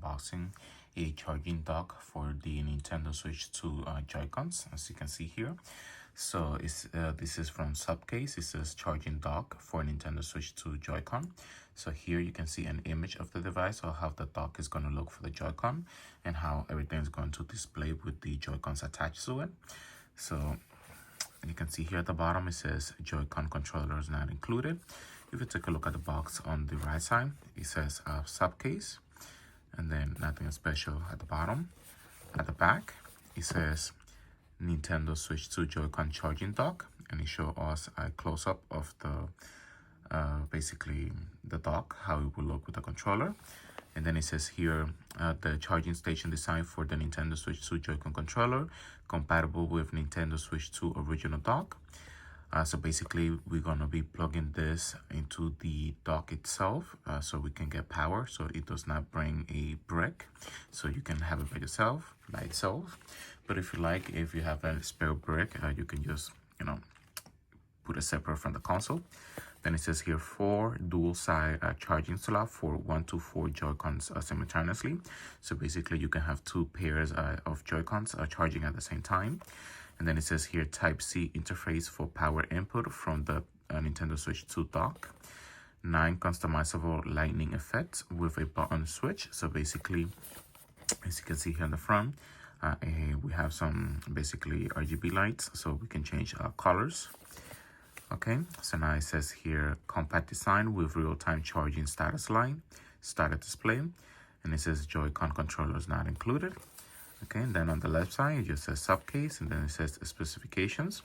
unboxing a charging dock for the Nintendo Switch 2 Joy-Cons, as you can see here. So this is from SUPCASE. It says charging dock for Nintendo Switch 2 Joy-Con. So here you can see an image of the device, or how the dock is going to look for the Joy-Con and how everything is going to display with the Joy-Cons attached to it. So you can see here at the bottom it says Joy-Con controllers not included. If you take a look at the box on the right side, it says SUPCASE, and then nothing special at the bottom. At the back, it says Nintendo Switch 2 Joy-Con charging dock, and it shows us a close-up of the basically the dock, how it will look with the controller. And then it says here the charging station designed for the Nintendo Switch 2 Joy-Con controller, compatible with Nintendo Switch 2 original dock. So basically we're going to be plugging this into the dock itself, so we can get power, so it does not bring a brick, so you can have it by itself. But if you have a spare brick, you can just put it separate from the console. Then it says here 4 dual side charging slot for 1 to 4 Joy-Cons simultaneously. So basically you can have 2 pairs of Joy-Cons charging at the same time. And then it says here Type-C interface for power input from the Nintendo Switch 2 dock. 9 customizable lightning effects with a button switch. So basically, as you can see here in the front, we have some basically RGB lights, so we can change colors. Okay, so now it says here compact design with real-time charging status line, status display, and it says Joy-Con controllers not included. Okay, and then on the left side it just says SUPCASE, and then it says specifications.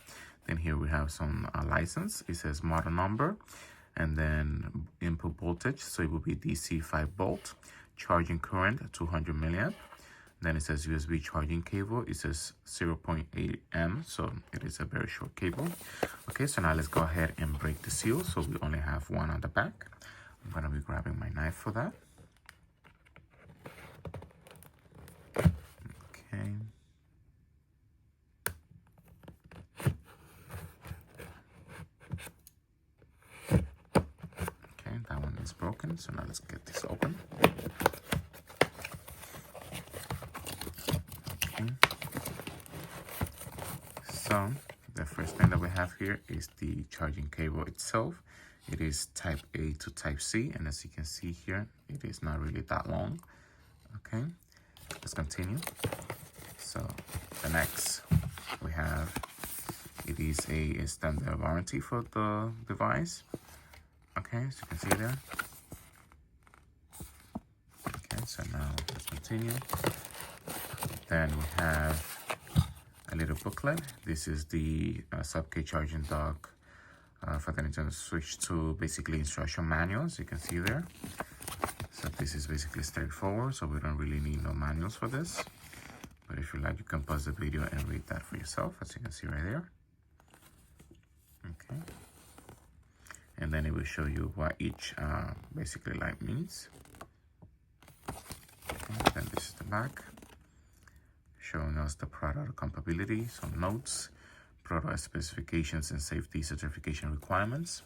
Then here we have some license. It says model number, and then input voltage, so it will be DC 5 volt, charging current 200 milliamp. Then it says USB charging cable. It says 0.8 M, so it is a very short cable. Okay, so now let's go ahead and break the seal. So we only have one on the back. I'm going to be grabbing my knife for that. Okay. Okay, that one is broken. So now let's get this open. So the first thing that we have here is the charging cable itself. It is type A to type C, and as you can see here, it is not really that long. Okay, let's continue. So the next we have, it is a standard warranty for the device. Okay, as you can see there. Okay, so now let's continue. Then we have a little booklet. This is the SUPCASE charging dock for the Nintendo Switch 2, basically instruction manuals, you can see there. So this is basically straightforward, so we don't really need no manuals for this. But if you like, you can pause the video and read that for yourself, as you can see right there. Okay. And then it will show you what each basically light means. Okay. Then this is the back, showing us the product compatibility, some notes, product specifications and safety certification requirements,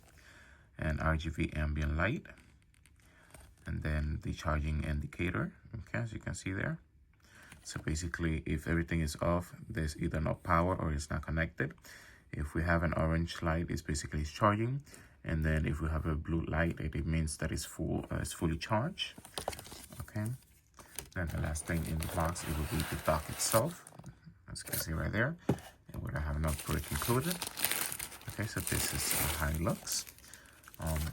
and RGB ambient light, and then the charging indicator, okay, as you can see there. So basically, if everything is off, there's either no power or it's not connected. If we have an orange light, it's basically charging, and then if we have a blue light, it means that it's fully charged. Okay. Then the last thing in the box, it will be the dock itself, as you can see right there, and we don't have no brick included. Okay, so this is how it looks.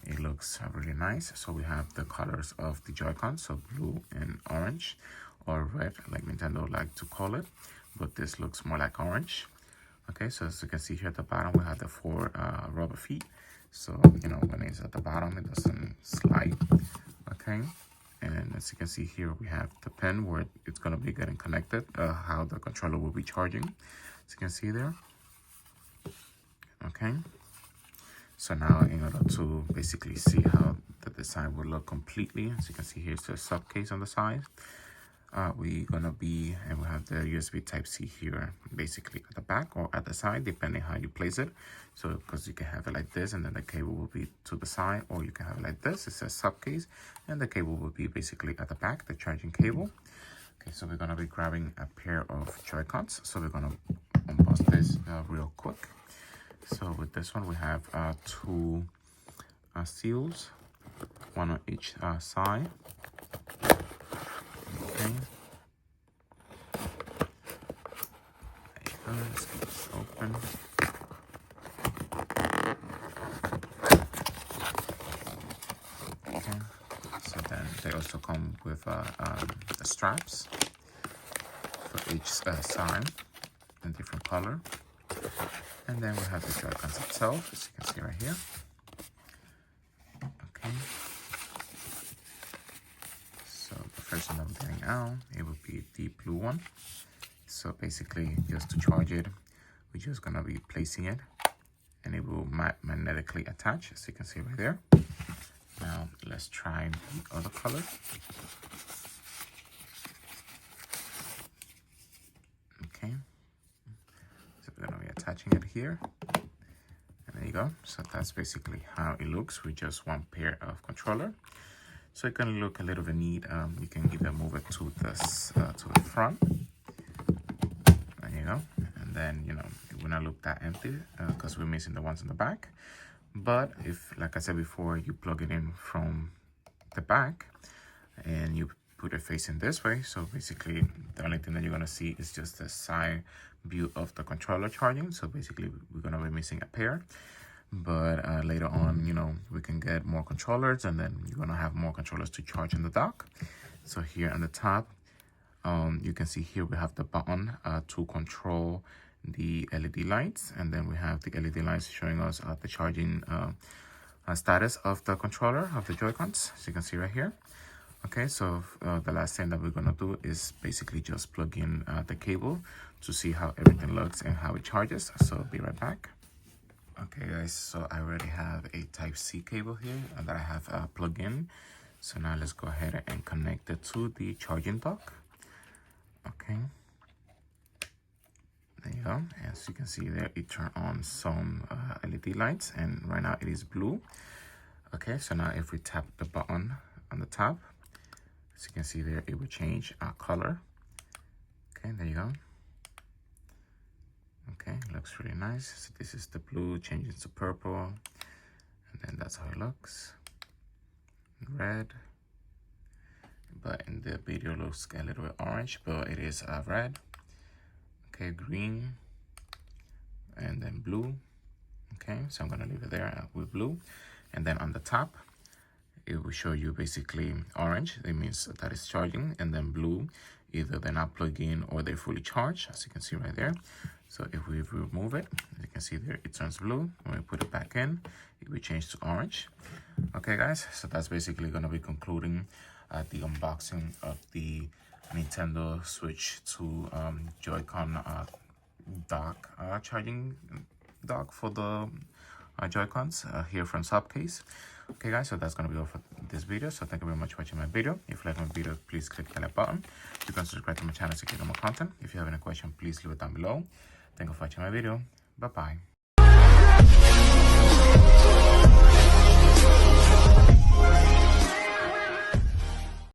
It looks really nice. So we have the colors of the Joy-Con, so blue and orange, or red, like Nintendo like to call it, but this looks more like orange. Okay, so as you can see here at the bottom, we have the 4 rubber feet. So, when it's at the bottom, it doesn't slide. Okay. And as you can see here, we have the pin where it's going to be getting connected, how the controller will be charging, as you can see there. Okay, so now in order to basically see how the design will look completely, as you can see here, it says SUPCASE on the side. we have the USB Type-C here, basically at the back or at the side, depending how you place it. So, because you can have it like this, and then the cable will be to the side, or you can have it like this. It says SUPCASE, and the cable will be basically at the back, the charging cable. Okay, so we're gonna be grabbing a pair of Joy-Cons. So we're gonna unbox this real quick. So with this one, we have two seals, one on each side. Okay. There you go. Let's get this open. Okay. So then they also come with the straps for each side in different color. And then we have the Joy-Cons itself, as you can see right here. Okay. So the first one I'm getting out, it would be the blue one. So basically, just to charge it, we're just gonna be placing it, and it will magnetically attach, as you can see right there. Now let's try the other color. Okay. So we're gonna be attaching it here. And there you go. So that's basically how it looks with just one pair of controller. So it can look a little bit neat. You can either move it to this to the front. There you go. And then, you know, it will not look that empty because we're missing the ones in the back. But if, like I said before, you plug it in from the back and you put it facing this way, so basically the only thing that you're gonna see is just the side view of the controller charging. So basically we're gonna be missing a pair. But later on, you know, we can get more controllers, and then you're gonna have more controllers to charge in the dock. So here on the top, you can see here we have the button to control the LED lights, and then we have the LED lights showing us the charging status of the controller of the Joy-Cons, as you can see right here. Okay, so the last thing that we're gonna do is basically just plug in the cable to see how everything looks and how it charges. So I'll be right back. Okay guys, so I already have a Type-C cable here that I have plugged in. So now let's go ahead and connect it to the charging dock. Okay. There you go. As you can see there, it turned on some LED lights, and right now it is blue. Okay, so now if we tap the button on the top, as you can see there, it will change color. Okay, there you go. Okay, looks really nice. So this is the blue changing to purple, and then that's how it looks. Red, but in the video it looks a little bit orange, but it is red. Okay, green, and then blue. Okay, so I'm gonna leave it there with blue, and then on the top it will show you basically orange. It means that it's charging, and then blue, either they're not plugged in or they're fully charged, as you can see right there. So if we remove it, as you can see there, it turns blue. When we put it back in, it will change to orange. Okay guys, so that's basically gonna be concluding the unboxing of the Nintendo Switch 2 Joy-Con dock, charging dock for the Joy-Cons here from SUPCASE. Okay guys, so that's gonna be all for this video. So thank you very much for watching my video. If you like my video, please click the like button. You can subscribe to my channel to get more content. If you have any question, please leave it down below. Thank you for watching my video. Bye bye.